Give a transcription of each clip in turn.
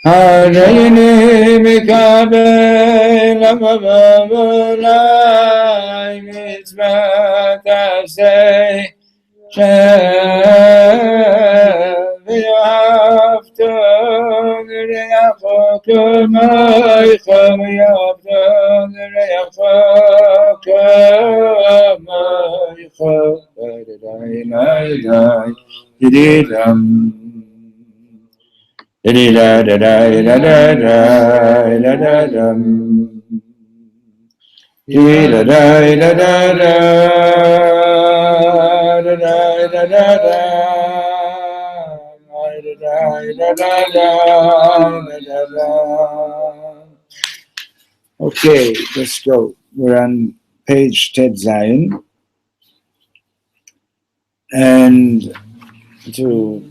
Harayini mikabel amavavulai mitzvat aseh she'v'yavto l'reacho k'maycho v'yavto l'reacho k'maycho v'yadai na'idai yididam da da da da da da da da dum. Da da da da da da da da da da. Okay, let's go. We're on page Ted Zion, and to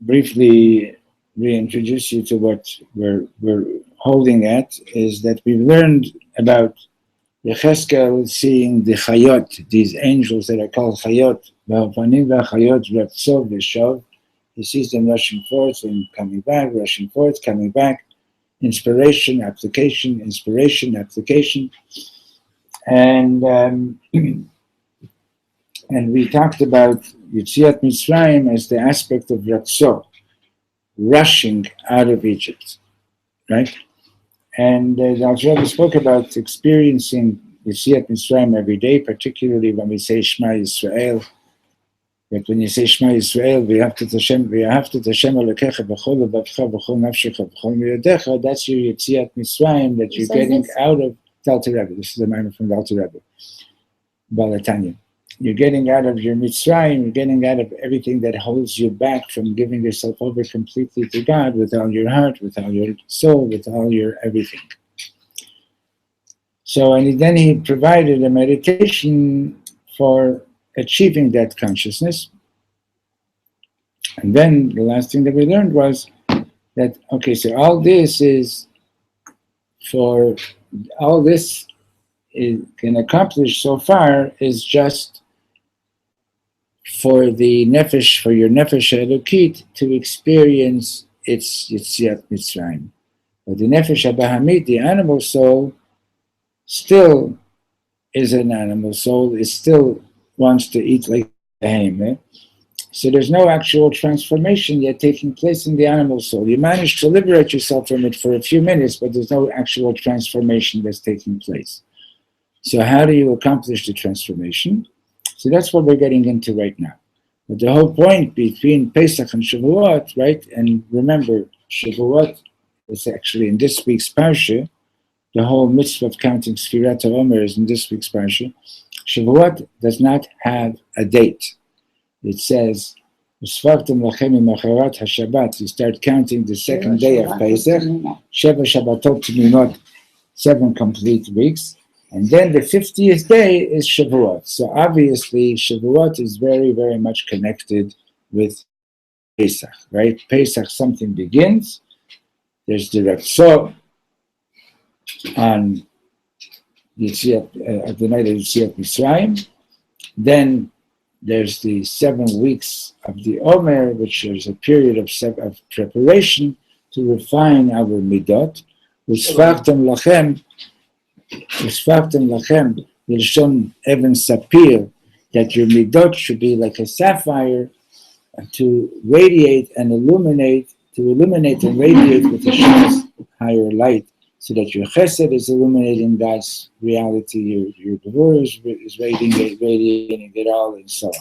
briefly reintroduce you to what we're holding at is that we've learned about Yecheskel seeing the Chayot, these angels that are called Chayot, he sees them rushing forth and coming back, rushing forth, coming back, inspiration, application, and we talked about Yetziat Mitzrayim as the aspect of Ratzot, rushing out of Egypt, right? And the Alter Rebbe spoke about experiencing Yetziat Mitzrayim every day, particularly when we say Shema Yisrael. But when you say Shema Yisrael, v'ahavta Hashem Elokecha b'chol lebavcha b'chol nafshecha b'chol miyadecha, that's your Yetziat Mitzrayim that you're getting out of the Alter Rebbe. This is a minor from the Alter Rebbe, Balatanya. You're getting out of your Mitzrayim, you're getting out of everything that holds you back from giving yourself over completely to God with all your heart, with all your soul, with all your everything. So, and then he provided a meditation for achieving that consciousness. And then the last thing that we learned was that, okay, so all this can accomplish so far is just for the nefesh, for your nefesh elokit to experience its Yetziat Mitzrayim. But the nefesh habahamit, the animal soul, still is an animal soul. It still wants to eat like a behemoth. So there's no actual transformation yet taking place in the animal soul. You manage to liberate yourself from it for a few minutes, but there's no actual transformation that's taking place. So how do you accomplish the transformation? So that's what we're getting into right now. But the whole point between Pesach and Shavuot, right? And remember, Shavuot is actually in this week's Parsha. The whole mitzvah of counting Sefirat Ha'omer is in this week's Parsha. Shavuot does not have a date. It says, you start counting the second day of Pesach, Sheva Shabbatot Tminot, 7 complete weeks. And then the 50th day is Shavuot. So obviously, Shavuot is very, very much connected with Pesach, right? Pesach, something begins. There's the Ratzot on at the night of Yetziat Mitzrayim. Then there's the 7 weeks of the Omer, which is a period of preparation to refine our midot. Usfachtem lachem, Yilshon Even Sapir, that your midot should be like a sapphire to radiate and illuminate and radiate with Hashem's higher light, so that your chesed is illuminating God's reality, your gevurah is radiating it all, and so on.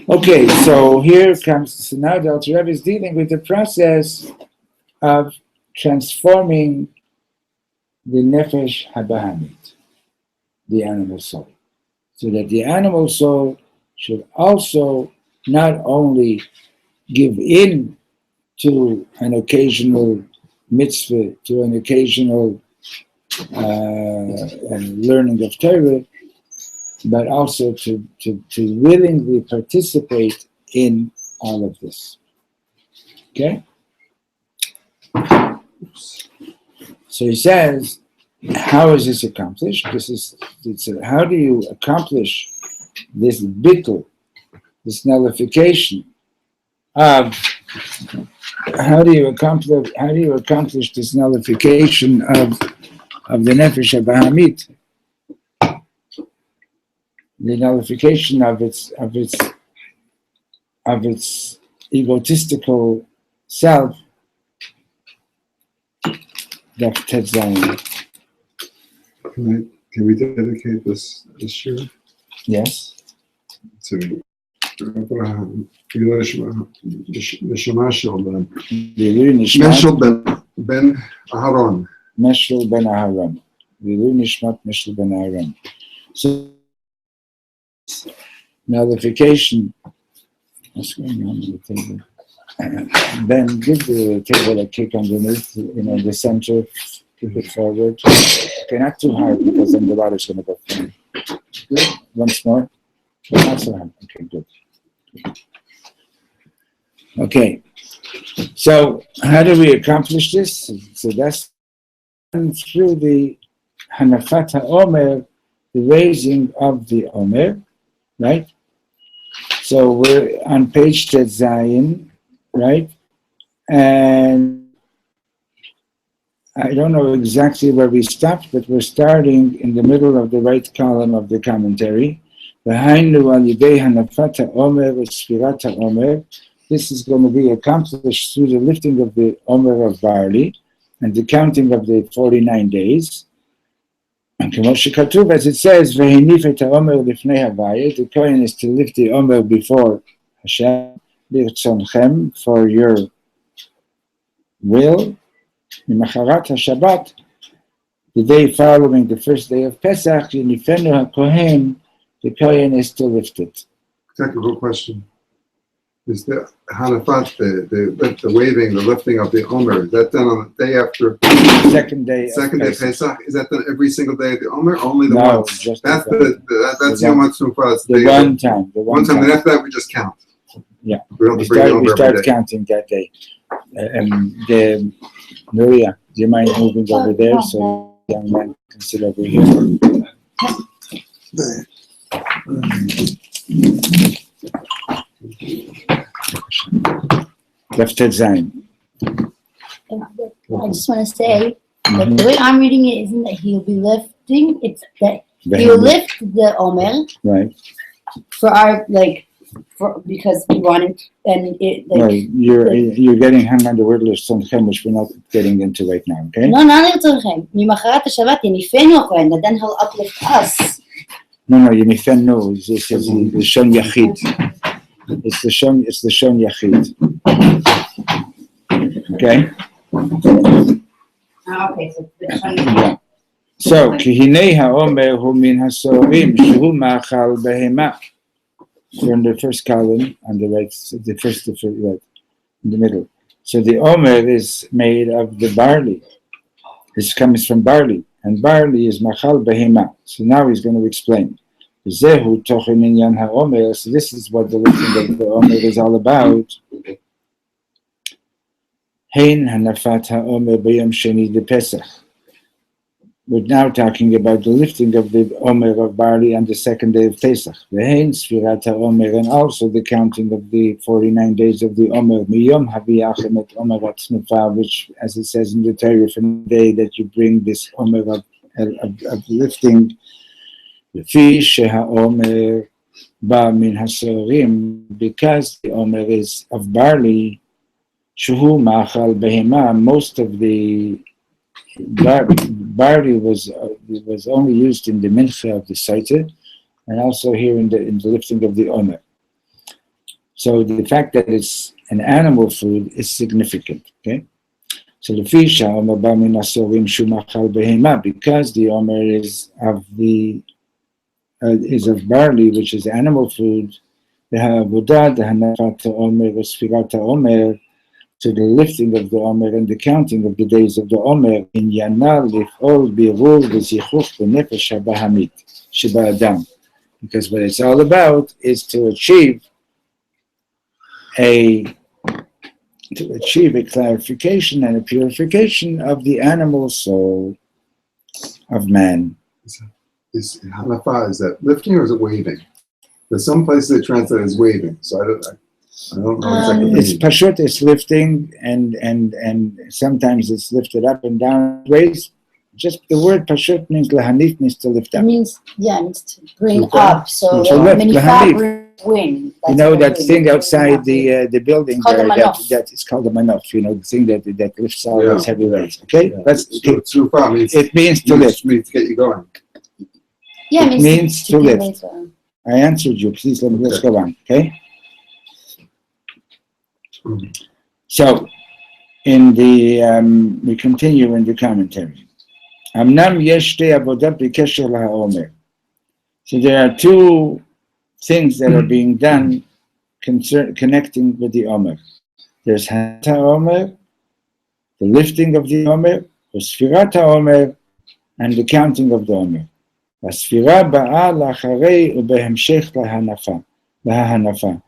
Okay, so now the Alter Rebbe is dealing with the process of transforming the nefesh habahamit, the animal soul. So that the animal soul should also not only give in to an occasional mitzvah, to an occasional learning of Torah, but also to willingly participate in all of this. Okay? So he says, how is this accomplished? How do you accomplish this bittul, this nullification of, how do you accomplish this nullification of the nefesh habahamit, the nullification of its egotistical self, that Tetzayin. Can we dedicate this year? Yes. To Abraham, Neshama Shel Ben Aharon. Meshul ben Aharon. Vilu Nishmat Meshul ben Aharon. So, nullification. What's going on with the table? Ben, give the table a kick underneath, the center, keep it forward. Okay, not too hard because then the water's going to go through. Good. Once more. Not so hard. Okay, good. Okay. So, how do we accomplish this? So that's through the Hanafat Ha'omer, the raising of the Omer, right? So we're on page Tetzayin, right? And I don't know exactly where we stopped, but we're starting in the middle of the right column of the commentary. Sefirat Ha'omer. This is going to be accomplished through the lifting of the Omer of barley and the counting of the 49 days. And as it says, the Kohen is to lift the Omer before Hashem, for your will. The day following the first day of Pesach, the Kohen is to lift it. Technical question. Is the Hanafat, the waving, the lifting of the Omer, is that done on the day after? Second day of Pesach. Is that done every single day of the Omer? Only the no, once? Just that's the Yom HaTzufah. The one time. One time, and after that we just count. Yeah. We don't start counting that day. Maria, do you mind moving over there so the young man can sit over here? Left Tetzayin. I just want to say that the way I'm reading it isn't that he'll be lifting, it's that he'll lift the Omer, right, for our, because we want it, and it, well, you're getting hung on the word list, which we're not getting into right now, okay? No, not לצורכם. ממחרת השבת יניפנו הכהן, but then he'll uplift us. No, יניפנו, this is the Shon Yachid. It's the Shon Yachid. Okay? Okay, so the Shon Yeah. So, כי הנה האומר הוא מן הסוהרים שהוא מאכל בהמה. From the first column on the right, the first right, in the middle. So the Omer is made of the barley. This comes from barley, and barley is machal behema. So now he's going to explain. Zehu tochen inyan haomer. So this is what the lifting of the Omer is all about. Hein hanafat haomer b'yom sheni de Pesach. We're now talking about the lifting of the Omer of barley on the second day of Pesach. Ve'hein Sefirat Ha'omer, and also the counting of the 49 days of the Omer. Miyom haviyachem et Omer atznufa, which, as it says in the Torah, from the day that you bring this Omer of lifting. Lefi she'ha'omer ba min hasorim, because the Omer is of barley. Shuhu ma'achal behema, most of the barley was only used in the mincha of the Saita, and also here in the lifting of the Omer. So the fact that it's an animal food is significant. Okay, so the fish Omer ba min asorim shu machal behema, because the Omer is of the is of barley, which is animal food. The Ha'avodah, the Hanafat Ha'omer, the Sefirat Ha'omer, to the lifting of the Omer and the counting of the days of the Omer, in Yana Lif'ol Birur V'zichuch B'nefesh HaBahamit Sheba'adam. Because what it's all about is to achieve a clarification and a purification of the animal soul of man. Is Hanafa, is that lifting or is it waving? There's some places they translate as waving, so I don't know exactly what It's pashut, it's lifting, and sometimes it's lifted up and down ways. Just the word pashut means lahanif, means to lift It up. means, it means to bring Lift up. up. So To lift, many lahanif. brings wind. You know that thing outside the building called there, a manof. that it's called a manof. You know, the thing that lifts all Yeah. those heavy weights. Okay, that's okay. Tzufa means It means to lift. means to get you going. Yeah, It means to be lift. later. I answered you. Please let's go on. Okay. So, in the we continue in the commentary. Amnam yesh shtei avodat b'kesher la'omer. So there are two things that are being done connecting with the Omer. There's Hanat Ha'omer, the lifting of the Omer, the Sefirat Ha'omer, and the counting of the Omer. הספירה באה לאחרי ובהמשך להנפה.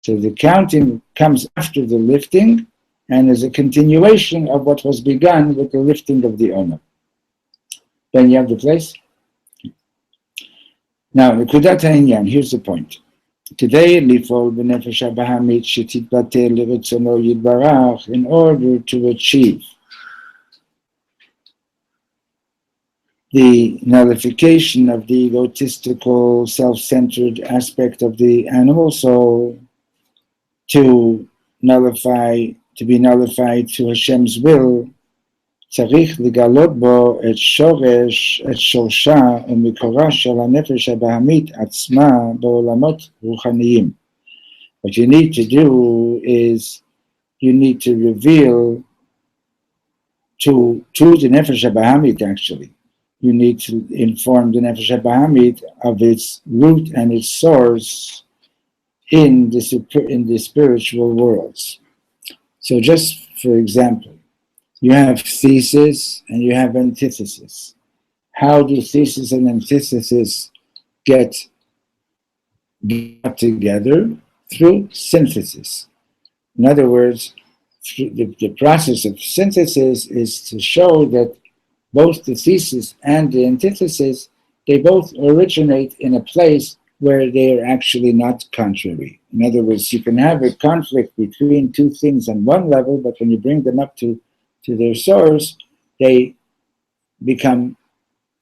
So the counting comes after the lifting and is a continuation of what was begun with the lifting of the Omer. Then you have the place. Now, נקודת העניין, here's the point. Today, לפעול בנפש הבהמית שתתבטא לרצונו יתברך in order to achieve the nullification of the egotistical, self-centered aspect of the animal soul, to be nullified to Hashem's will, צריך לגלות בו את שורשה ומקורה של הנפש הבהמית עצמה בעולמות רוחניים. What you need to do is you need to reveal to the nefesh habahamit, actually. You need to inform the nefesh habahamit of its root and its source in the spiritual worlds. So just for example, you have thesis and you have antithesis. How do thesis and antithesis get brought together? Through synthesis. In other words, the process of synthesis is to show that both the thesis and the antithesis, they both originate in a place where they are actually not contrary. In other words, you can have a conflict between two things on one level, but when you bring them up to their source, they become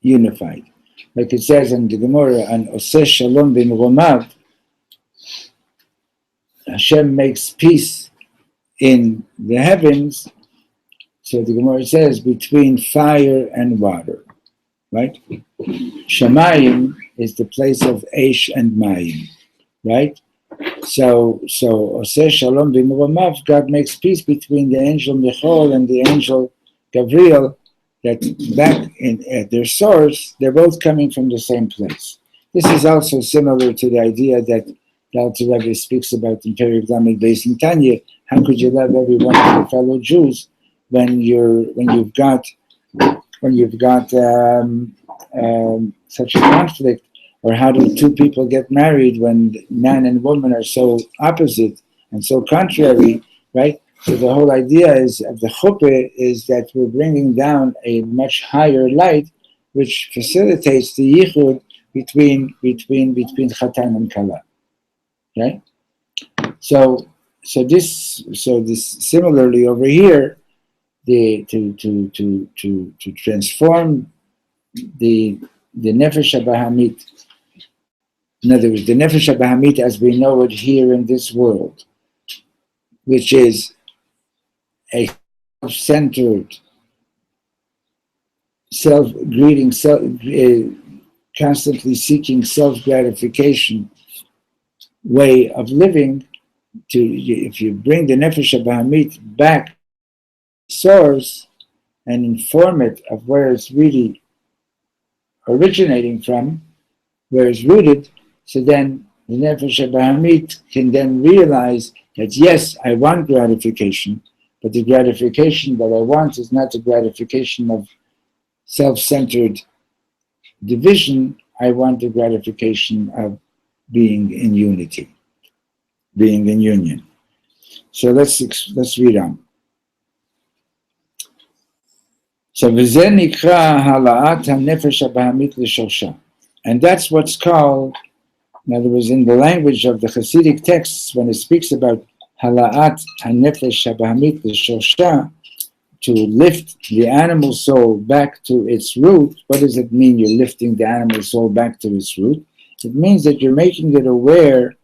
unified. Like it says in the Gemara, "An oseh shalom b'mromav," Hashem makes peace in the heavens. So the Gemara says between fire and water, right? Shamayim is the place of Eish and Mayim, right? So Oseh Shalom b'mromav, God makes peace between the angel Michal and the angel Gabriel, that back at their source, they're both coming from the same place. This is also similar to the idea that the Alter Rebbe speaks about in Perek Lamed Beis in Tanya. How could you love every one of your fellow Jews when you've got such a conflict? Or how do two people get married when man and woman are so opposite and so contrary, right? So the whole idea is of the chuppah is that we're bringing down a much higher light, which facilitates the yichud between chatan and kala, right? So this similarly over here, to transform the nefesh habahamit. In other words, the nefesh habahamit as we know it here in this world, which is a self-centered, constantly seeking self-gratification way of living. If you bring the nefesh habahamit back to the source and inform it of where it's really originating from, where it's rooted, so then the Nefesh HaBahamit can then realize that yes, I want gratification, but the gratification that I want is not the gratification of self-centered division. I want the gratification of being in unity, being in union. So let's read on. So v'zeh nikra hala'at ha'nefesh habahamit l'shorsha, and that's what's called, in other words, in the language of the Hasidic texts, when it speaks about hala'at ha'nefesh habahamit l'shorsha, to lift the animal soul back to its root. What does it mean? You're lifting the animal soul back to its root. It means that you're making it aware.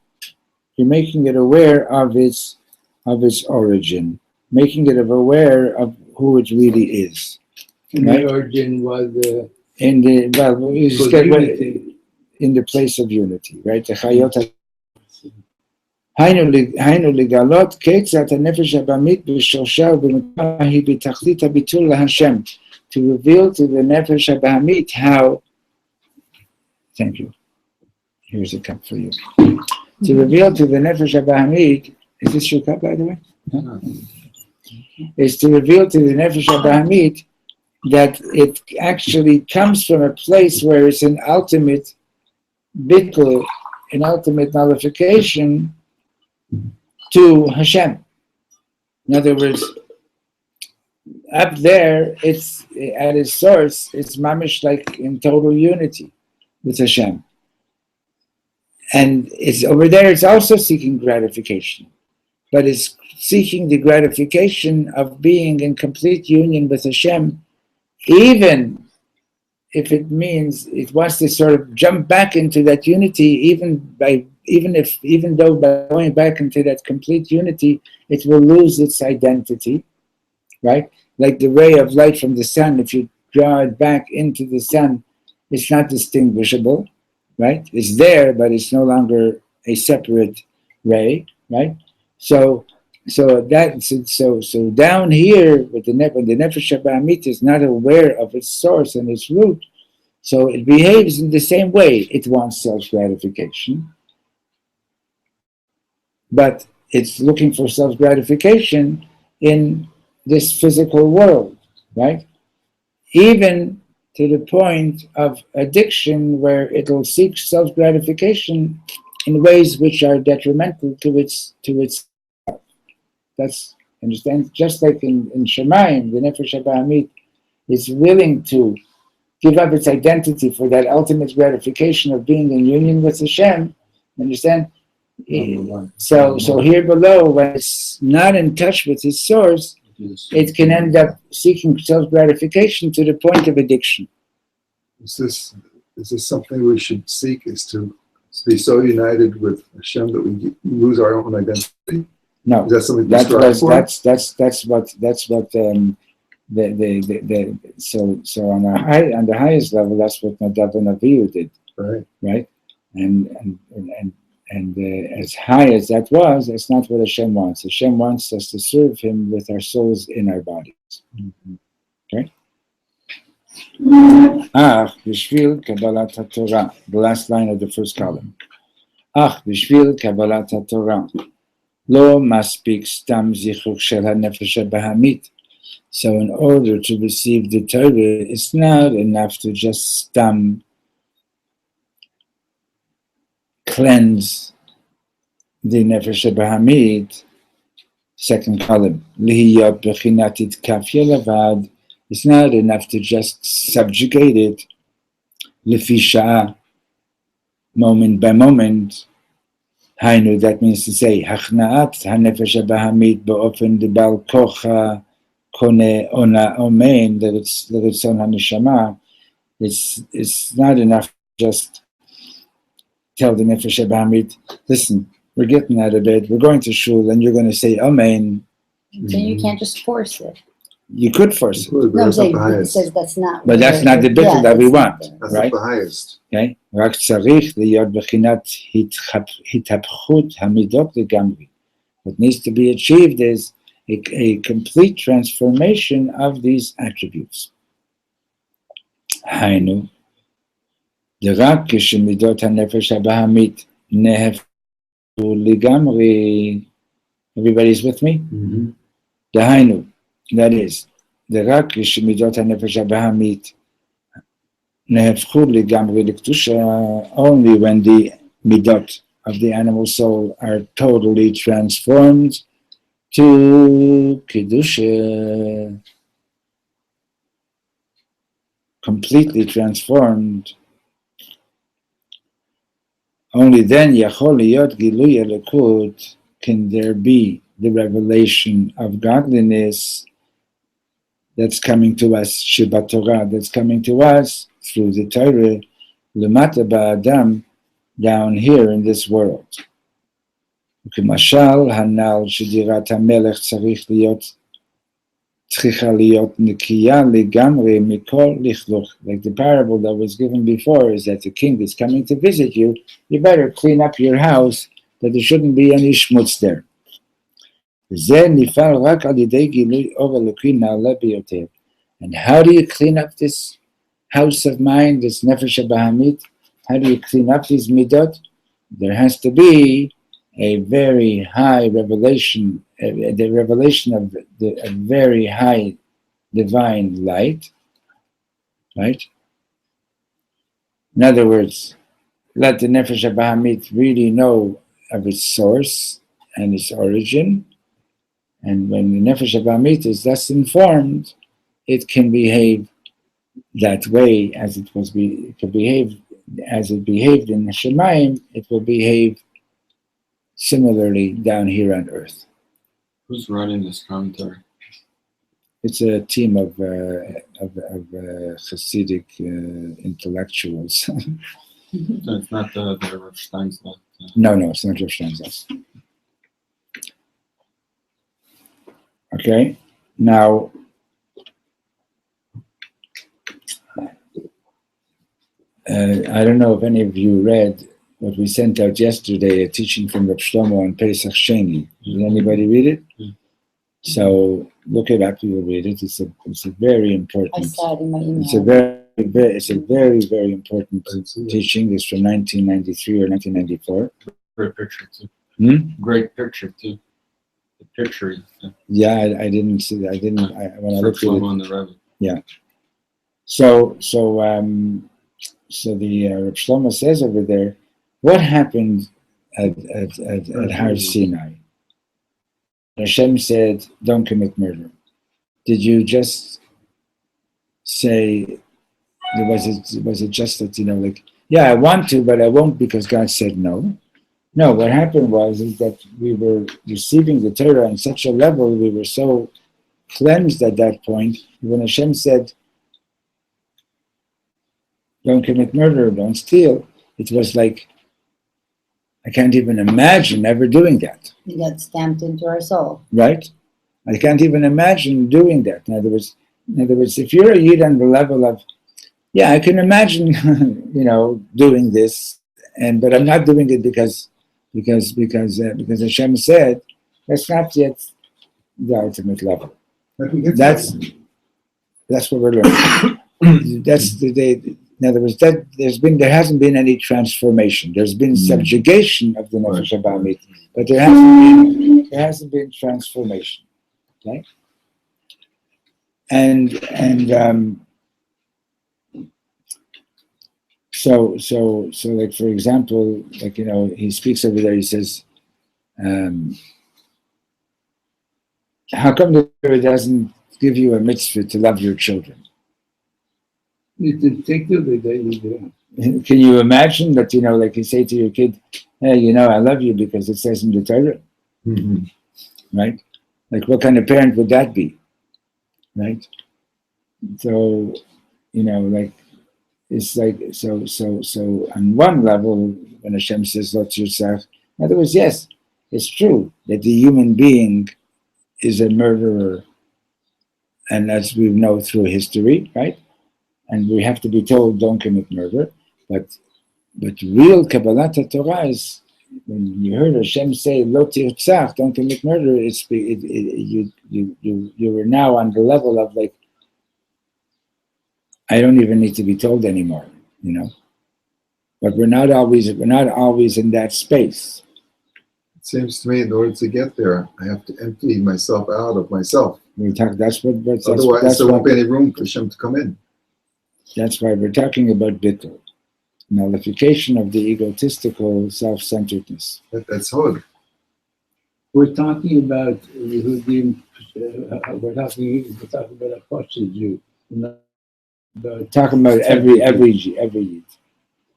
You're making it aware of its origin, making it aware of who it really is. And right? the origin was In the unity. in the place of unity, right? The chayot. היינו לגלות כיצד הנפש הבאמית בשורשה ובמקומה היא בתכלית הביטול להשם. To reveal to the nefesh habahamit how, thank you, here's a cup for you. To reveal to the nefesh habahamit, is this your cup, by the way? No? Is to reveal to the nefesh habahamit that it actually comes from a place where it's an ultimate bittul, an ultimate nullification to Hashem. In other words, up there, it's at its source, it's mamish like in total unity with Hashem. And it's over there, it's also seeking gratification, but it's seeking the gratification of being in complete union with Hashem, even if it means it wants to sort of jump back into that unity, even though by going back into that complete unity, it will lose its identity, right? Like the ray of light from the sun, if you draw it back into the sun, it's not distinguishable, right? It's there, but it's no longer a separate ray, right? So down here, with the Nefesh HaBahamit is not aware of its source and its root, so it behaves in the same way. It wants self-gratification, but it's looking for self-gratification in this physical world, right? Even to the point of addiction, where it'll seek self-gratification in ways which are detrimental to its. That's, understand? Just like in Shemayim, the Nefesh HaBahamit is willing to give up its identity for that ultimate gratification of being in union with Hashem. Understand? So here below, when it's not in touch with its source, it can end up seeking self-gratification to the point of addiction. Is this something we should seek? Is to be so united with Hashem that we lose our own identity? No, is that something that's what so on the highest level, that's what Nadav and Avihu did, right? And as high as that was, that's not what Hashem wants. Hashem wants us to serve Him with our souls in our bodies. Okay. B'shvil Kabbalat HaTorah, the last line of the first column. B'shvil Kabbalat HaTorah. Lo maspik stam zichuk shel hanefesh habahamit. So in order to receive the Torah, it's not enough to just stam cleanse the nefesh habahamit. Second column. Lihiyot bechinatit kafya lavad. It's not enough to just subjugate it. Lefi sha'ah, moment by moment. Hainu, that means to say, Hachna'at hanefesh habahamit ba'ofen debal kocha kone ona omen, that it's on haneshama. It's not enough to just tell the nefesh habahamit, listen, we're getting out of bed, we're going to shul, and you're going to say amen. So you can't just force it. You could force it. No, it says that's not. But that's not the bittul that we want, That's right? not the highest. Okay? רק צריך להיות בחינת התהפכות המידות לגמרי. What needs to be achieved is a complete transformation of these attributes. היינו, ורק כשמידות הנפש הבהמית נהפכו לגמרי, everybody's with me? דהיינו, that is, ורק כשמידות הנפש הבהמית נהפכו לגמרי לקדושה, only when the midot of the animal soul are totally transformed to kedusha, completely transformed. Only then yachol liyot gilui elokut, can there be the revelation of godliness that's coming to us, Shabbat Torah, that's coming to us through the Torah, lemata ba'adam, down here in this world. וכמשל הנ"ל שדירת המלך צריכה להיות נקייה לגמרי מכל לכלוך. Like the parable that was given before is that the king is coming to visit you, you better clean up your house, that there shouldn't be any schmutz there. וזה נפעל רק על ידי גילוי אור אלוקי נעלה ביותר. And how do you clean up this house of mine, this nefesh bahamit? How do you clean up these midot? There has to be a very high revelation, the revelation of a very high divine light, right? In other words, let the nefesh bahamit really know of its source and its origin, and when the nefesh bahamit is thus informed, it can behave that way as it was. It can behave as it behaved in the Shemayim. It will behave similarly down here on earth. Who's writing this commentary? It's a team of Hasidic intellectuals. So it's not the Reb Steinsaltz. No, it's not Reb Steinsaltz. Okay, now I don't know if any of you read what we sent out yesterday, a teaching from Reb Shlomo on Pesach Sheni. Did anybody read it? So look it up, you will read it. It's a very important. I saw it in my email. It's a very important teaching. It's from 1993 or 1994. Great picture too. Great picture too. The picture is Yeah, I didn't see that. When I looked at it. on the Rebbe. Yeah. So the Reb Shlomo says over there, what happened at Har Sinai? Hashem said, "Don't commit murder." Did you just say? Was it just that I want to, but I won't because God said no? No. What happened was that we were receiving the Torah on such a level, we were so cleansed at that point. When Hashem said, "Don't commit murder, don't steal," it was like, I can't even imagine ever doing that. It got stamped into our soul. Right? I can't even imagine doing that. In other words, if you're a Yid on the level of, yeah, I can imagine, doing this, but I'm not doing it because Hashem said, that's not yet the ultimate level. That's what we're learning. That's the day. In other words, there hasn't been any transformation. There's been subjugation of the nefesh bahamit, but there hasn't been transformation. Okay, so like for example, he speaks over there. He says, "How come the Torah doesn't give you a mitzvah to love your children?" Instinctively, they do. Can you imagine that, like you say to your kid, hey, I love you because it says in the Torah, right? Like what kind of parent would that be, right? So, it's like, so on one level, when Hashem says, Lot Yitzhak, in other words, yes, it's true that the human being is a murderer, and as we know through history, right? And we have to be told, don't commit murder. But real Kabbalat Torah is, when you heard Hashem say, Lo tirtzach, don't commit murder, you were now on the level of like, I don't even need to be told anymore, but we're not always in that space. It seems to me in order to get there, I have to empty myself out of myself. That's Otherwise, there won't be any room for Hashem to come in. That's why we're talking about bittul, nullification of the egotistical self-centeredness. That's hard. We're talking about Yehudim, we're talking about a partial Jew, not about Talking about every Yid.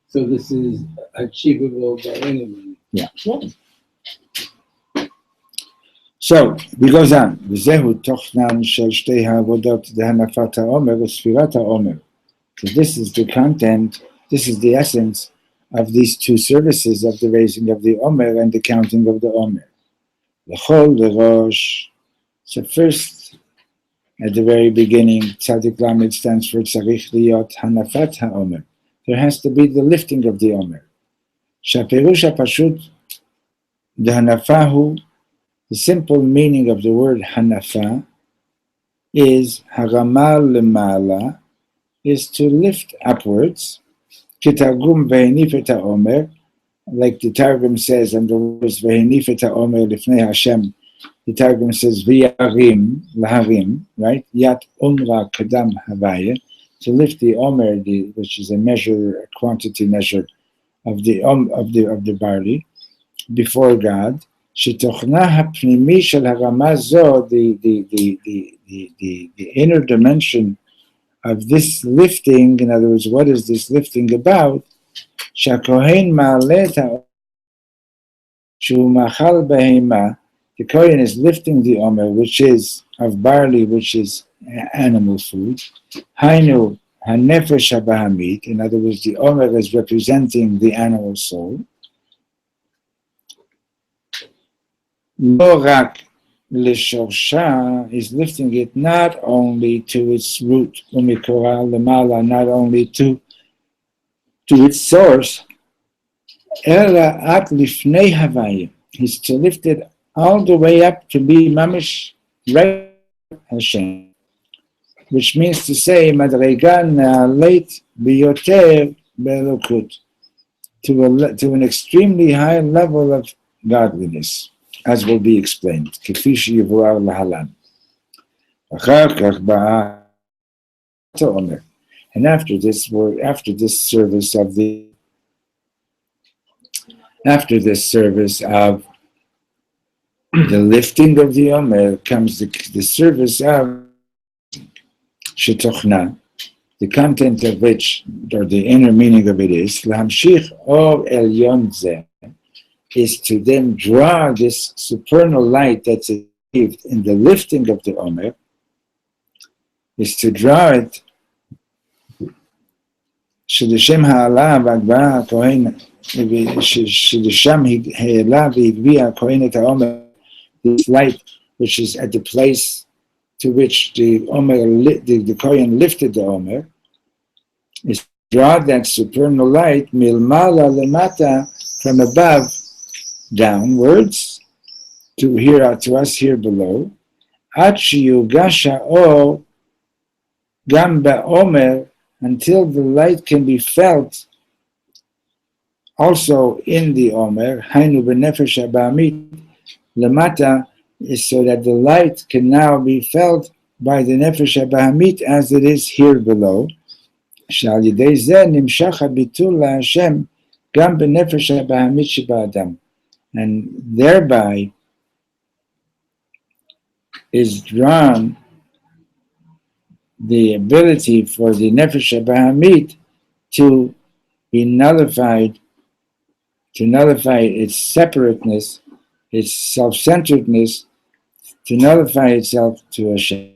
So this is achievable by anyone. Yeah. So he goes on. V'zehu tochnan shel shtei ha'avodot dehanafat ha'omer u'sfirat ha'omer. So this is the content. This is the essence of these two services of the raising of the Omer and the counting of the Omer. L'chol l'rosh. So first, at the very beginning, Tzadik Lamed stands for Tzarich Liyot Hanafat HaOmer. There has to be the lifting of the Omer. Shaperush HaPashut D'Hanafahu. The simple meaning of the word Hanafa is Haramal Lemala, is to lift upwards. Kitargum Ve'enifet HaOmer, like the Targum says, and the words Ve'enifet HaOmer Lifnei Hashem. The Targum says V'yarim, Laharim, right? Yat Umra Kadam Havaya, to lift the Omer, which is a measure, a quantity measure of the barley, before God. Shetochna hapnimi shel harama zo, the inner dimension of this lifting. In other words, what is this lifting about? Shakohen ma'aleta shu machal behema. The Kohen is lifting the Omer, which is of barley, which is animal food. Hainu hanefesh habahamit. In other words, the Omer is representing the animal soul. Lo rak leshorsha is lifting it not only to its root, umikora lemala, not only to its source. Ela at lifnei havayim. He's to lift it all the way up to be mamish right Hashem, which means to say madrega na'aleit biyoter be'elokut, to an extremely high level of godliness, as will be explained. K'fi sheyivuar lahalan. Achar kach ba'a Omer. And after this service of the lifting of the Omer comes the service of Shetochna, the content of which, or the inner meaning of it is, L'hamshich or Elyon Zeh, is to then draw this supernal light that's achieved in the lifting of the Omer, is to draw it, Shedeshem ha'ala v'agvara ha'kohen, Shedeshem ha'ala v'igviya ha'kohen et ha'omer, this light which is at the place to which the Kohen lifted the Omer, is draw that supernal light milmala lemata, from above downwards to us here below, ad sheyugasha or gam ba'omer, until the light can be felt also in the Omer. Hainu b'nefesh ha'ba'amit lemata, is so that the light can now be felt by the nefesh habahamit as it is here below. Shal yidei zeh nimshach habitul laHashem gam b'nefesh habahamit sheba'adam, and thereby is drawn the ability for the nefesh habahamit to be nullified, to nullify its separateness, its self-centeredness, to nullify itself to Hashem.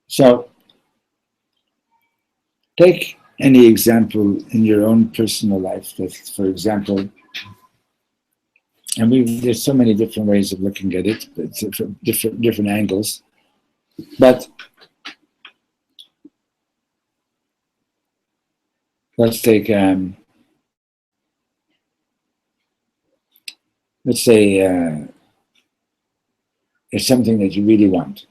So, take any example in your own personal life. For example, and there's so many different ways of looking at it, from different angles. But let's take, let's say it's something that you really want.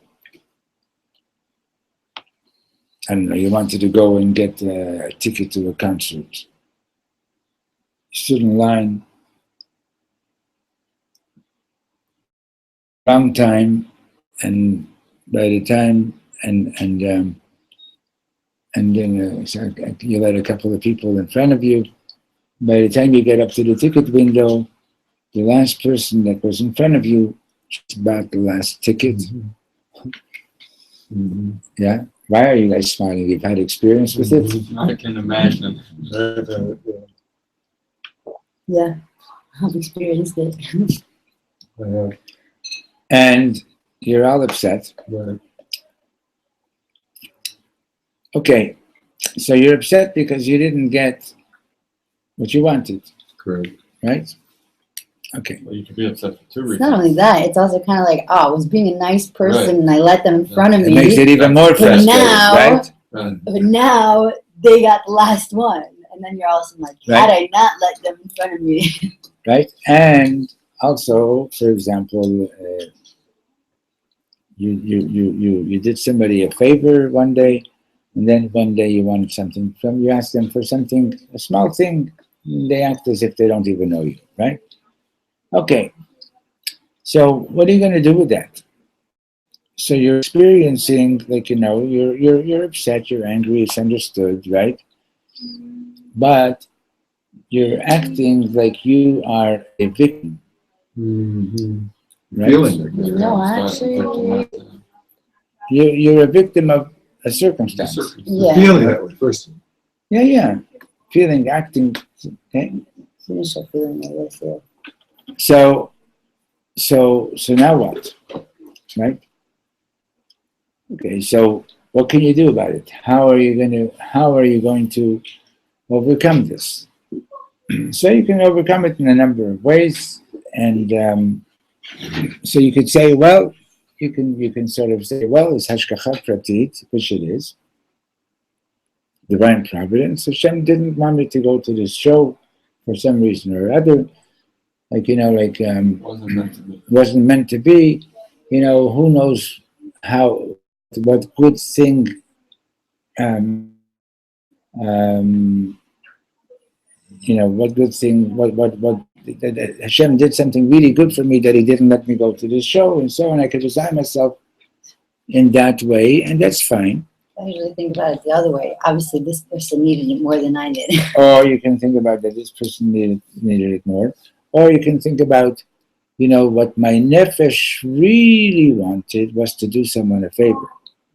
I don't know, you wanted to go and get a ticket to a concert. You stood in line, long time, and by the time, and then so you let a couple of people in front of you. By the time you get up to the ticket window, the last person that was in front of you just bought the last ticket. Yeah? Why are you guys smiling? You've had experience with it? I can imagine. Yeah, I've experienced it. And you're all upset. Right. Okay, so you're upset because you didn't get what you wanted, Correct. right? Okay. Well, you could be upset for two It's reasons. not only that, it's also kind of like, oh, I was being a nice person Right. and I let them in front of It makes me. it even more frustrating, now- right? And But now they got the last one. And then you're also like, had I not let them in front of me. Right? And also, for example, you did somebody a favor one day, and then one day you wanted something from, you asked them for something, a small thing, and they act as if they don't even know you, right? Okay, so what are you going to do with that? So you're experiencing, like, you're upset, you're angry, it's understood, right? But you're acting like you are a victim, right? Feeling like that. No, actually, You're a victim of a circumstance. yeah. Feeling that way first. Yeah. Feeling, acting. Okay. Initial feeling of this, yeah. So now what? Right? Okay, so what can you do about it? How are you going to overcome this? So you can overcome it in a number of ways. And so you could say, well, you can sort of say, well, it's hashgacha pratit, which it is. Divine providence. Hashem didn't want me to go to this show for some reason or other. wasn't meant to be. Wasn't meant to be. Who knows what good thing what good thing, what Hashem did something really good for me that He didn't let me go to this show, and so on. I could design myself in that way, and that's fine. I usually think about it the other way. Obviously, this person needed it more than I did. Or you can think about that this person needed it more. Or you can think about, what my nefesh really wanted was to do someone a favor.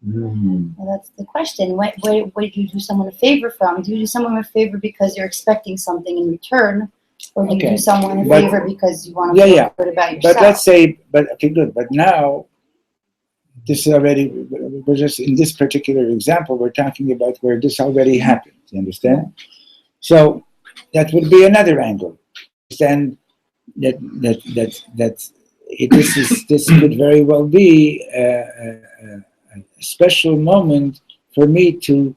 Well, that's the question. Where do you do someone a favor from? Do you do someone a favor because you're expecting something in return? Or do you do someone a favor because you want to feel good about yourself? But let's say, okay, good. But now, this is already, we're just, in this particular example, we're talking about where this already happened. You understand? So that would be another angle. Understand that this could very well be a special moment for me to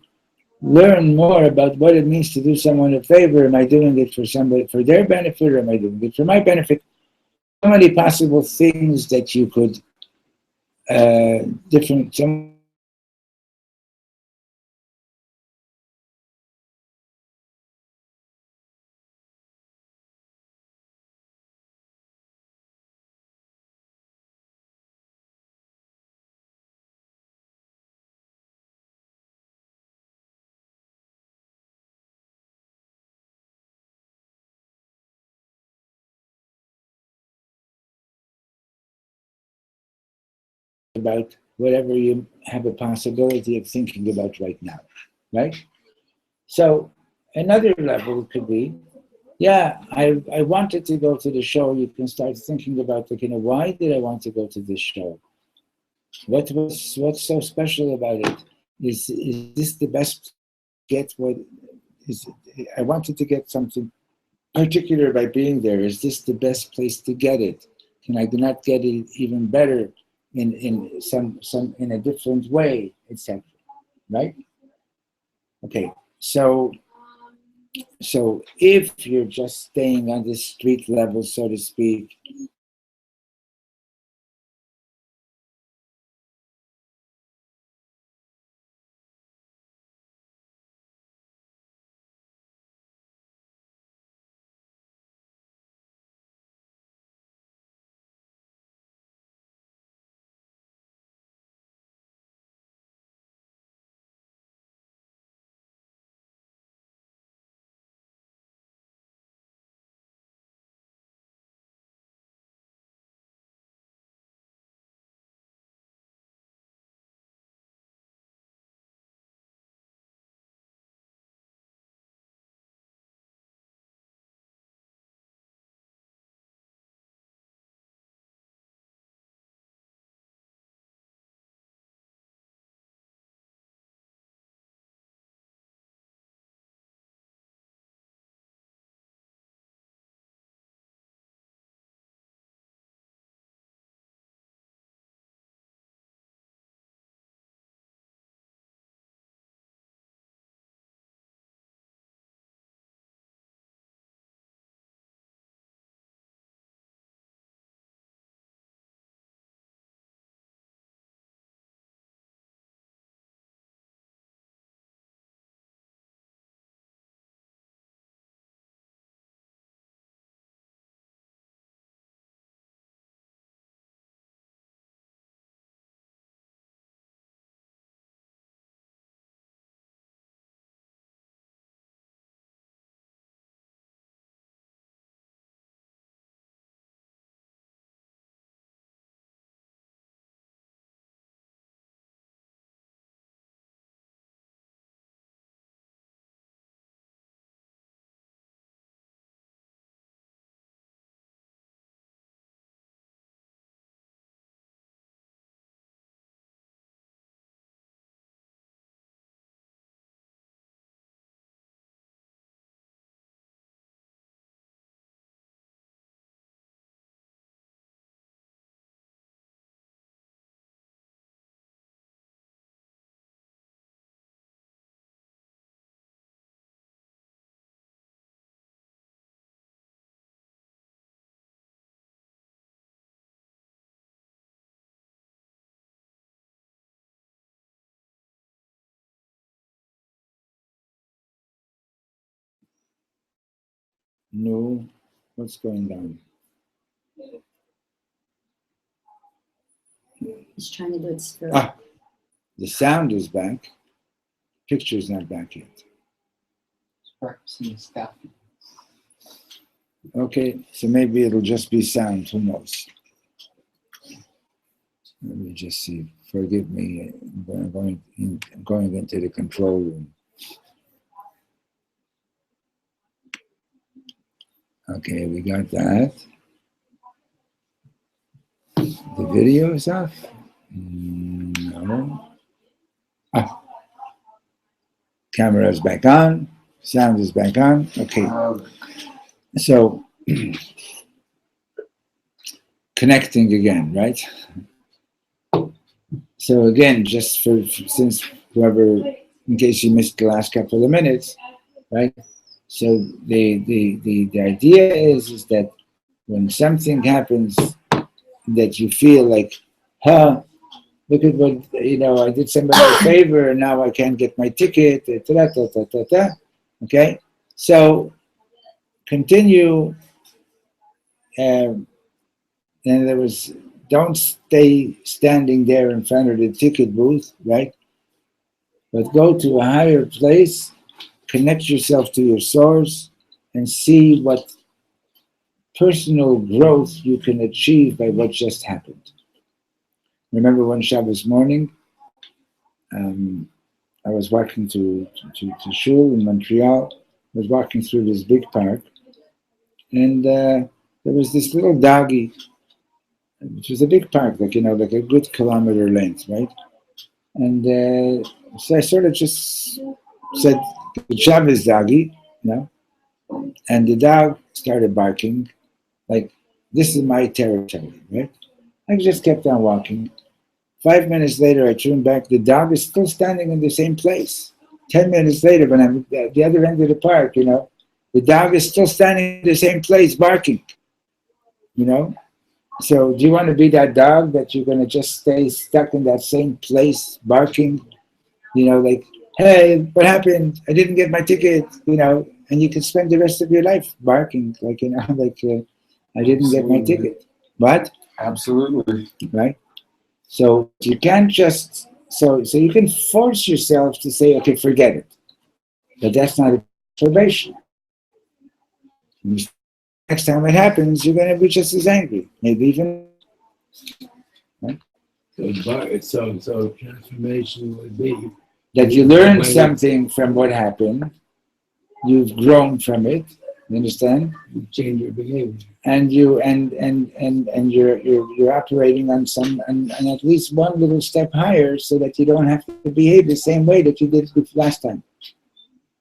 learn more about what it means to do someone a favor. Am I doing it for somebody, for their benefit, or am I doing it for my benefit? So many possible things that you could different. About whatever you have a possibility of thinking about right now, right? So another level could be, I wanted to go to the show. You can start thinking about, why did I want to go to this show? What's so special about it? Is this the best get? What is it? I wanted to get something particular by being there. Is this the best place to get it? Can I not get it even better in some in a different way, etc. Right? Okay, so if you're just staying on this street level, so to speak, No, what's going on? He's trying to do it Sefirat. The sound is back. Picture's not back yet. Practicing stuff. Okay, so maybe it'll just be sound. Who knows? Let me just see. Forgive me. I'm going into the control room. Okay, we got that. The video is off? No. Camera is back on. Sound is back on. Okay. So, connecting again, right? So again, just since whoever, in case you missed the last couple of minutes, right? So the idea is that when something happens that you feel like, look at what, I did somebody a favor and now I can't get my ticket, okay? So continue, and there was, don't stay standing there in front of the ticket booth, right? But go to a higher place, connect yourself to your source, and see what personal growth you can achieve by what just happened. Remember one Shabbos morning, I was walking to shul in Montreal. I was walking through this big park, and there was this little doggy, which was a big park, like a good kilometer length, right? And so I sort of just said, "Good Shabbos, doggy," and the dog started barking, like, this is my territory, right? I just kept on walking. 5 minutes later, I turned back. The dog is still standing in the same place. 10 minutes later, when I'm at the other end of the park, the dog is still standing in the same place, barking, So do you want to be that dog that you're going to just stay stuck in that same place, barking, like, hey, what happened? I didn't get my ticket, and you can spend the rest of your life barking, like, I didn't get my ticket. But Absolutely. right? So you can't just, so you can force yourself to say, okay, forget it. But that's not a probation. Next time it happens, you're going to be just as angry, maybe even. Right? So transformation would be that you learn something from what happened, you've grown from it. You understand? You change your behavior, and you're operating on at least one little step higher, so that you don't have to behave the same way that you did last time.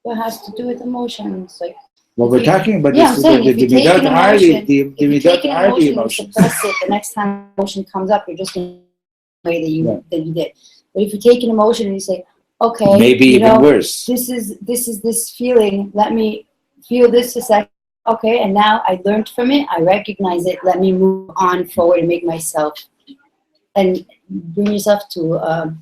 What has to do with emotions? Like, well, we're talking about yeah, this. If you take an emotion, the and suppress it, the next time emotion comes up, you're just going the way that you did. But if you take an emotion and you say, okay, maybe even worse. This is this feeling. Let me feel this a second. Okay, and now I learned from it. I recognize it. Let me move on forward and make myself and bring yourself to a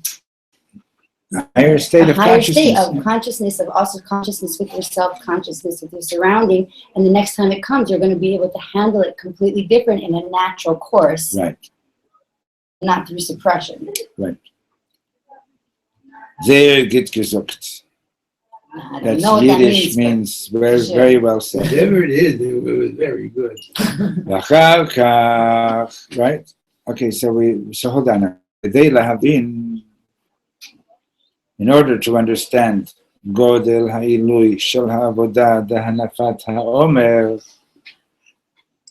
higher state of consciousness, of also consciousness with yourself, consciousness with your surrounding. And the next time it comes, you're going to be able to handle it completely different in a natural course, right? Not through suppression, right? Sehr gut gesagt. That's Yiddish means very well said. Whatever it is, it was very good. Right? Okay, so hold on. In order to understand Godel Ha'ilui Shel Ha'avodah Dehanafat Ha'omer,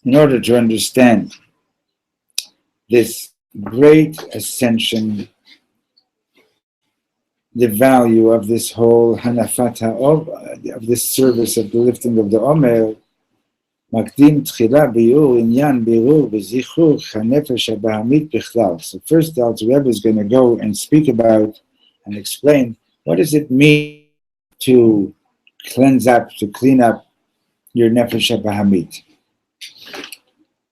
in order to understand this great ascension, the value of this whole Hanafat Ha'omer, of this service of the lifting of the Omer, Makdim Tchila Biur Inyan Birur V'Zichur HaNefesh HaBahamit Bichlal. So first, the Alter Rebbe is going to go and speak about and explain what does it mean to cleanse up, to clean up your Nefesh HaBahamit.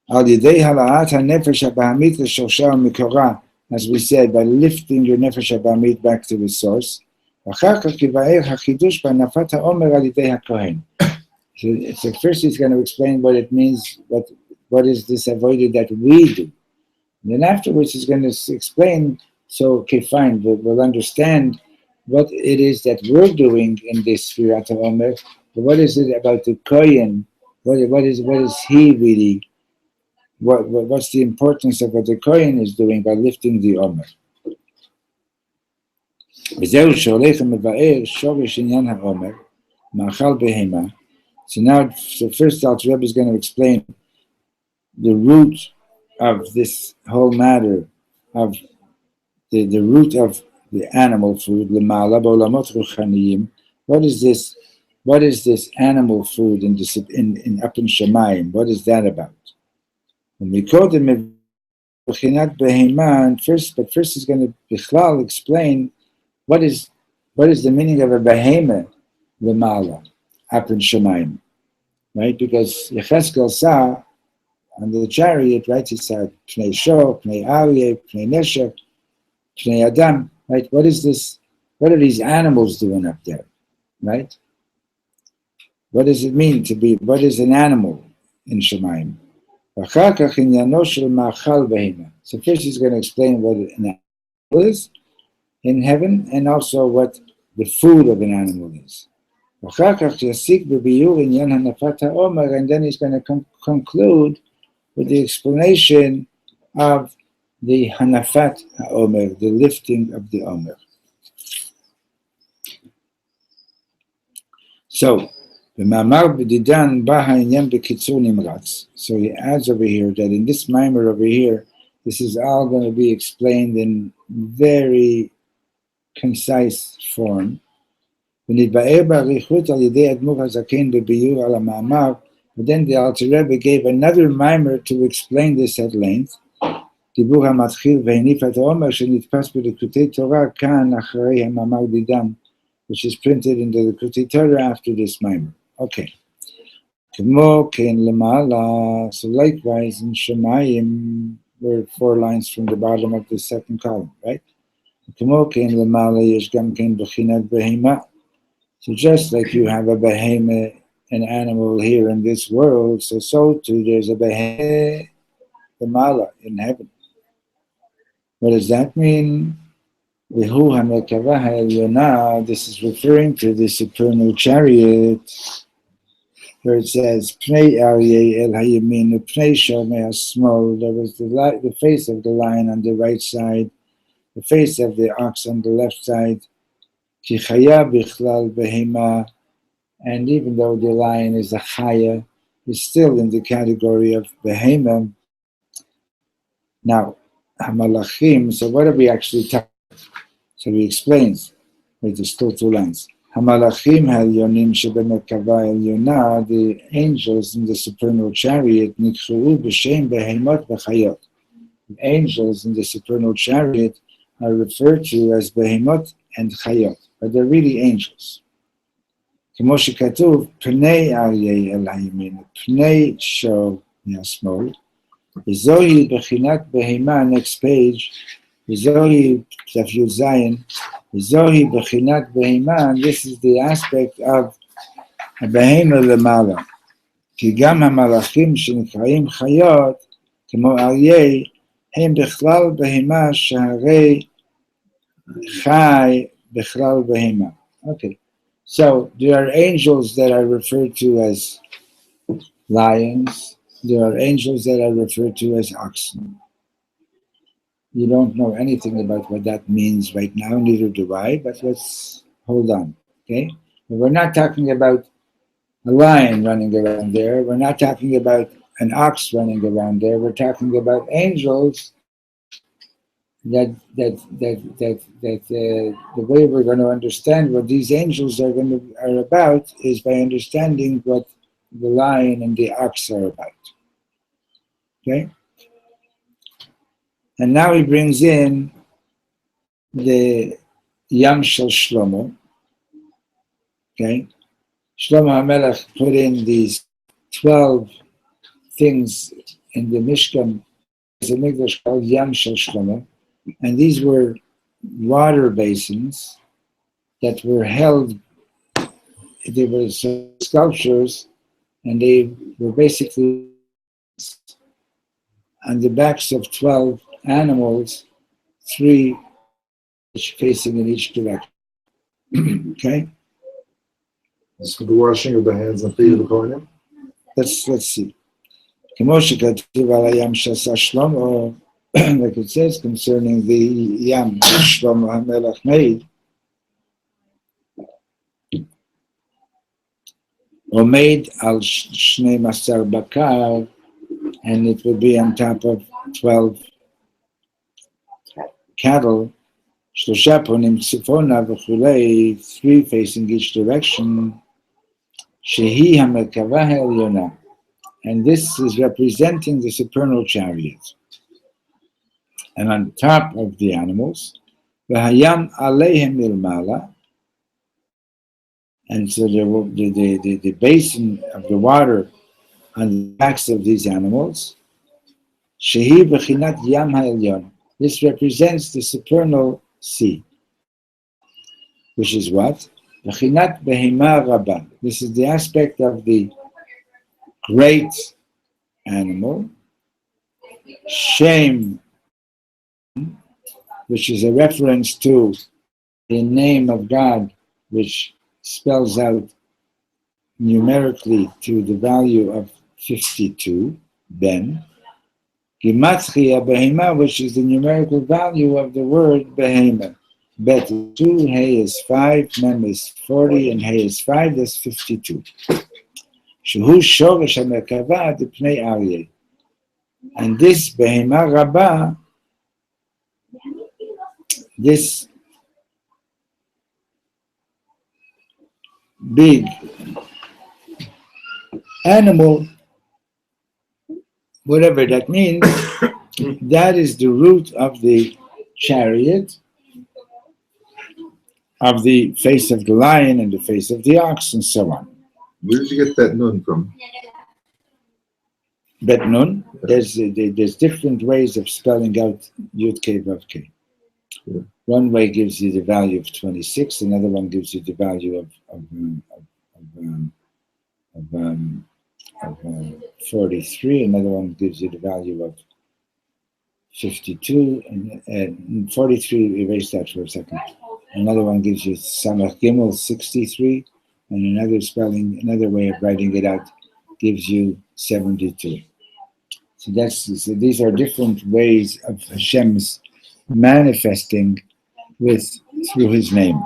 Al Yidei Hala'at HaNefesh HaBahamit L'Shorsha U'Mikora, as we said, by lifting your Nefesh HaBahamit back to the source. So first he's going to explain what it means, what is this avoided that we do. And then afterwards he's going to explain, so okay, fine, we'll understand what it is that we're doing in this Sefirat Ha'omer, but what is it about the Kohen? What is he really? What's the importance of what the Kohen is doing by lifting the Omer? וזהו שהולך ומבאר שורש עניין האומר, מאכל בהמה. So first Alter Rebbe is going to explain the root of this whole matter, of the root of the animal food, למעלה בעולמות רוחניים. What is this animal food in up in Shemayim? What is that about? ומקודם מבחינת בהמה, and first he's going to בכלל explain what is the meaning of a behemoth, lemala, up in Shemayim, right? Because Yecheskel saw on the chariot, right? He said, Pnei Sho, Pnei Aryeh, Pnei Neshek, Pnei Adam, right? What is this? What are these animals doing up there, right? What does it mean to be? What is an animal in Shemayim? So first he's going to explain what an animal is in heaven, and also what the food of an animal is. And then he's going to conclude with the explanation of the Hanafat Ha'omer, the lifting of the Omer. So, so he adds over here that in this mimer over here, this is all going to be explained in very concise form. But then the Alter Rebbe gave another mimer to explain this at length. Which is printed in the Likutei Torah after this mimer. Okay. So likewise in Shemayim, we're 4 lines from the bottom of the second column, right? So just like you have a behemoth, an animal here in this world, so too there's a behemoth, the mala, in heaven. What does that mean? This is referring to the supernal chariot, where it says, Pnei Aryeh el hayamin, Pnei Shomei hasmol. There was the face of the lion on the right side, the face of the ox on the left side. Ki chaya bichlal behema, and even though the lion is a chaya, he's still in the category of behema. Now, hamalachim. So what are we actually talking? So he explains. Wait, there's still 2 lines. Hamalachim ha'elyonim shebemerkava elyona, the angels in the supernal chariot, nikru b'shem behemot v'chayot. The angels in the supernal chariot are referred to as behemot and chayot, but they're really angels. כמו שכתוב, פני אריה אל הימין, פני שור מהשמאל, וזוהי בחינת בהמה, next page, וזוהי ת"י זין, וזוהי בחינת בהמה, this is the aspect of הבהמה למעלה. כי גם המלאכים שנקראים חיות, כמו אריה, הם בכלל בהמה שהרי חי בכלל בהמה. Okay, so there are angels that are referred to as lions, there are angels that are referred to as oxen. You don't know anything about what that means right now, neither do I, but let's hold on, okay? But we're not talking about a lion running around there. We're not talking about an ox running around there. We're talking about angels the way we're going to understand what these angels are about is by understanding what the lion and the ox are about. Okay? And now he brings in the Yam Shel Shlomo. Okay? Shlomo HaMelech put in these 12 things in the Mishkan. There's a Mikdash called Yam Shel Shlomo. And these were water basins that were held, they were sculptures and they were basically on the backs of 12 animals, 3 each facing in each direction. Okay? This is for the washing of the hands and feet of the Kohanim. Let's see. כמו שכתוב על הים שעשה שלמה, like it says concerning the Yam Shlomo HaMelech made, Omeid al 12 bakar, and it will be on top of 12 cattle, 3 פונים צפונה וכולי, 3 facing each direction, שהיא המרכבה העליונה. And this is representing the supernal chariot. And on top of the animals, והים עליהם מלמעלה, and so the basin of the water on the backs of these animals, שהיא בחינת ים העליון. This represents the supernal sea, which is what? בחינת בהמה רבה. This is the aspect of the great animal, Shem, which is a reference to the name of God, which spells out numerically to the value of 52, Ben. Gematria Behema, which is the numerical value of the word Behema. Bet 2, Hey is 5, Mem is 40, and Hey is 5, that's 52. Shehu Shoresh HaMerkava D'Pnei Aryeh. And this Behema Rabbah, this big animal, whatever that means, that is the root of the chariot, of the face of the lion and the face of the ox, and so on. Where did you get that nun from? Bet Nun, there's different ways of spelling out Yud K Vav K. Yeah. One way gives you the value of 26, another one gives you the value of 43, another one gives you the value of 52, and 43, erase that for a second. Another one gives you Samach Gimel 63, and another way of writing it out gives you 72. So these are different ways of Hashem's manifesting through his name.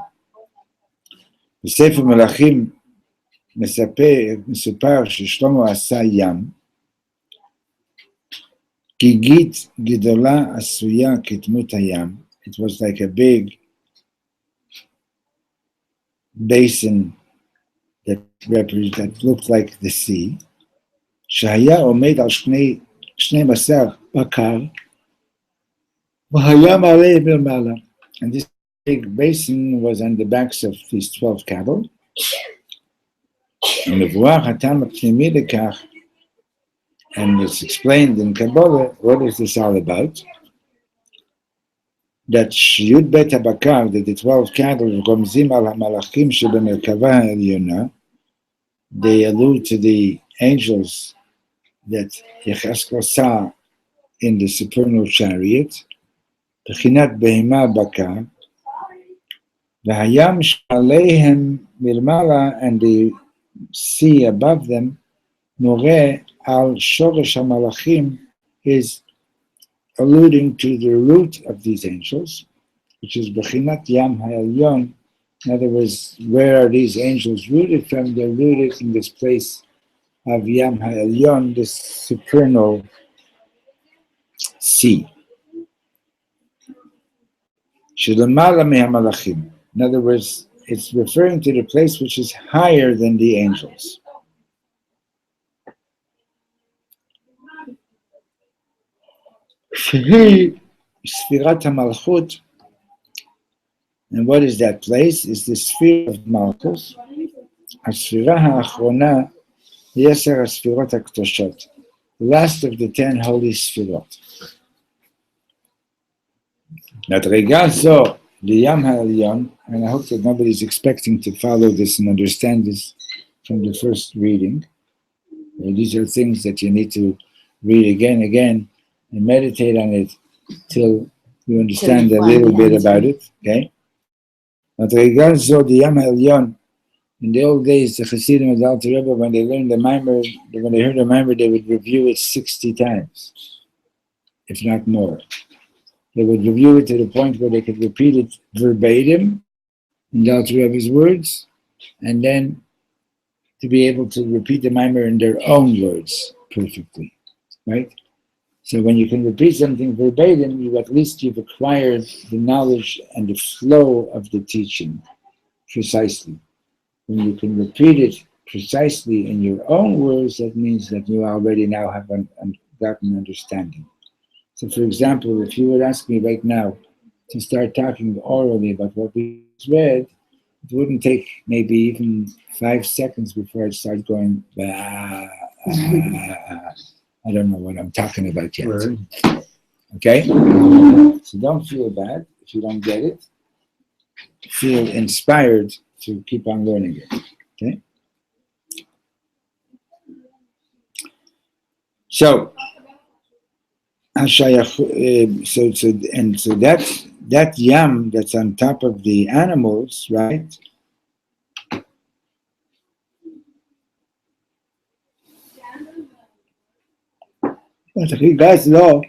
בספר מלכים מסופר ששלמה עשה ים, גיגית גדולה עשויה כדמות הים. It was like a big basin that looked like the sea. שהיה עומד על 12 בקר, והיה מעלה מלמעלה. And this big basin was on the backs of these 12 cattle. ומבואר הטעם הפנימי לכך, and it's explained in Kabbalah, what is this all about? That Yud Bet HaBakar, that the 12 cattle, רומזים על המלאכים שבמרכבה העליונה, they allude to the angels that Yecheskel saw in the supernal chariot, בחינת בהמה בקר, והים שעליהם מלמעלה, and the sea above them, מורה על שורש המלאכים, is alluding to the root of these angels, which is בחינת ים העליון. In other words, where are these angels rooted from? They're rooted in this place of Yam HaElyon, this supernal sea. Shelamala me'hamalachim. In other words, it's referring to the place which is higher than the angels. Shehi Sefirat Ha'malchut. And what is that place? It's the sphere of Malchus. הספירה האחרונה, 10 הספירות הקדושות. The last of the 10 holy ספירות. מדרגה זו, לים העליון, and I hope that nobody is expecting to follow this and understand this from the first reading. These are things that you need to read again, and meditate on it till you understand a little bit about it. Okay. מדרגה זו דים העליון. In the old days, the Hasidim of the Alter Rebbe, when they learned the Maimer, when they heard the Maimer, they would review it 60 times, if not more. They would review it to the point where they could repeat it verbatim in the Alter Rebbe's words, and then to be able to repeat the Maimer in their own words perfectly, right? So when you can repeat something verbatim, you've acquired the knowledge and the flow of the teaching precisely. When you can repeat it precisely in your own words, that means that you already now have gotten understanding. So for example, if you would ask me right now to start talking orally about what we just read, it wouldn't take maybe even 5 seconds before I'd start going, I don't know what I'm talking about yet. Right. Okay? So don't feel bad if you don't get it. Feel inspired to keep on learning it. Okay? So that yam that's on top of the animals, right? Madrigas Lo,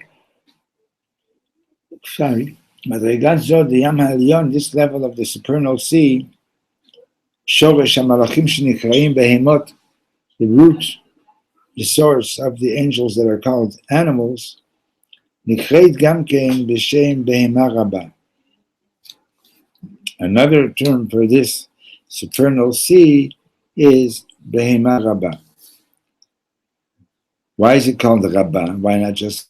the Yam HaElyon, this level of the supernal sea, Shoresh HaMalachim Shenikraim Behemot, the root, the source of the angels that are called animals, Nikhreit Gamkein B'Shem Behema Rabba. Another term for this supernal sea is Behema Rabba. Why is it called Rabba? Why not just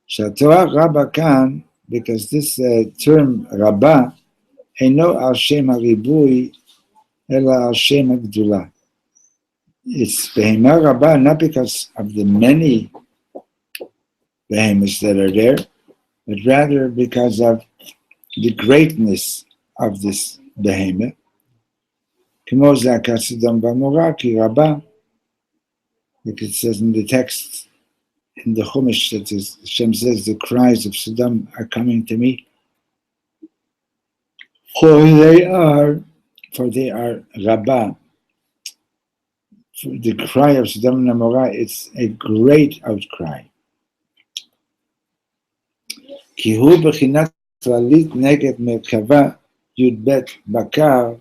Shatorah Rabba Kan? Because this term Rabba Eino al Shem HaRibui Ela al Shem HaGdula. It's Behema Rabba not because of the many behemoths that are there, but rather because of the greatness of this behemoth. K'mo Zakat Sodom V'Amorah Ki Rabba, like it says in the text in the Chumash, that Hashem says, the cries of Sodom are coming to me. For they are Rabbah. For the cry of Sodom and Amorah, it's a great outcry. Ki hu b'chinat klalit neged merkava yud bet bakar.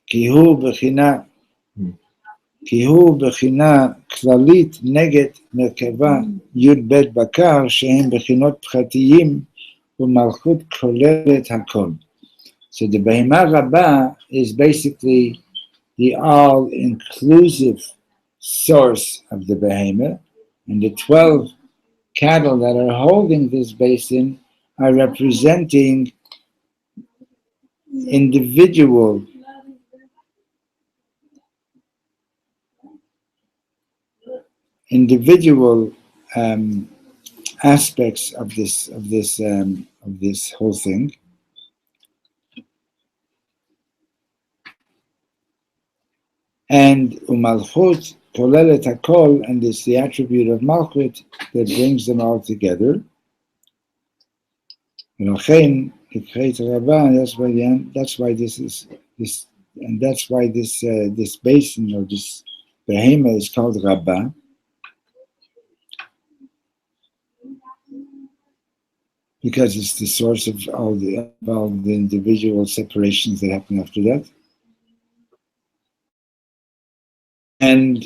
Ki hu b'china כללית נגד מרכבה י' ב' בקר שהם בחינות פחתיים ומלכות כוללת הכל. So the Behema Rabbah is basically the all-inclusive source of the Behemoth, and the 12 cattle that are holding this basin are representing individual aspects of this whole thing, and umalchut kolelet hakol, and it's the attribute of malchut that brings them all together. That's why this basin or this behemoth is called Rabbah. Because it's the source of all the individual separations that happen after that. And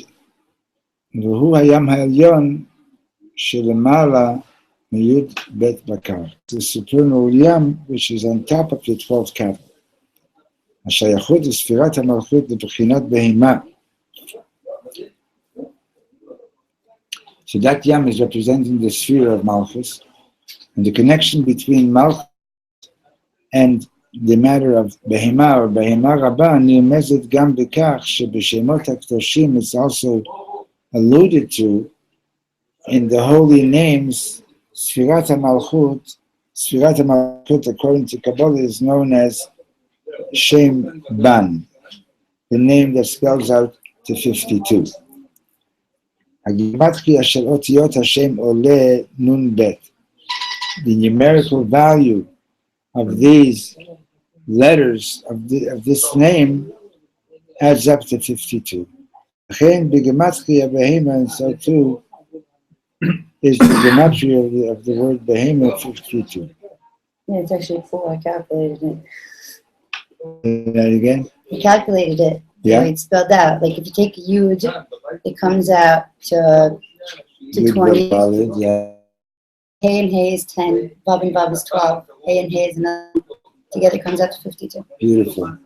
V'hu hayam ha'elyon shelemala miyud bet bakar, the supernal yam which is on top of the 12 cattle. Hashayachut is Sefirat Ha'malchut lebechinat behema. So that yam is representing the sphere of Malchus. And the connection between Malchut and the matter of Behema or Behema Rabbah, nirmezet gam bekach shebeshemot hakdoshim, is also alluded to in the holy names. Sefirat HaMalchut, according to Kabbalah, is known as Shem Ban, the name that spells out to 52. הגימטריה של אותיות השם עולה נון ב'. The numerical value of these letters of this name adds up to 52. לכן בגימטריה בהמה, and so too is the gematria of the word behema 52. Yeah, it's actually 4. I calculated it. Say that again? I calculated it. Yeah. The way it's spelled out. Like if you take a Yud, it comes out to Good 20. valid, yeah. Hey and Hey is 10. Vav and Vav is 12. Hey and Hey is 9. Together comes out to 52. Beautiful.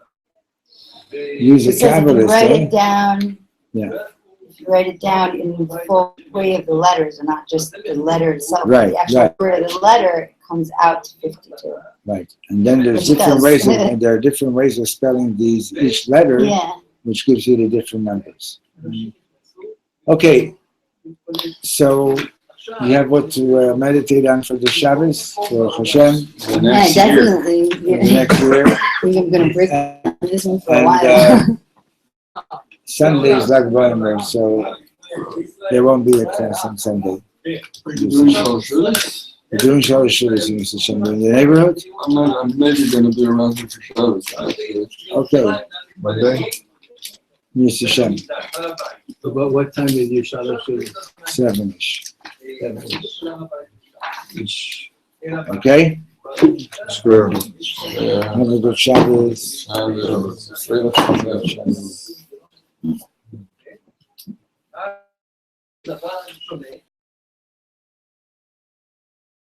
Use It a says if you Kabbalist, write eh? it down, Yeah. if you write it down in the full way of the letters and not just the letter itself, Right, the actual right. word of the letter, it comes out to 52. Right. And then there's Which different does. ways of, there are different ways of spelling these, each letter, Yeah. which gives you the different numbers. Okay. So you have what to meditate on for the Shabbos, for Hashem, The Yeah, next year. definitely. for the next year. I think I'm going to break this one for a And, while. Sunday is Lag BaOmer, so there won't be a class on Sunday. Are you doing Shabbos? We're doing Shabbos Shabbos in Mr. Shem in the neighborhood. I'm maybe going to be around here for Shabbos. Actually. Okay, Monday? Mr. Shem, About what time is your Shabbos Shabbos? 7-ish. 7-ish. Okay? Square. Yeah. Have a good Shabbos. Shabbos.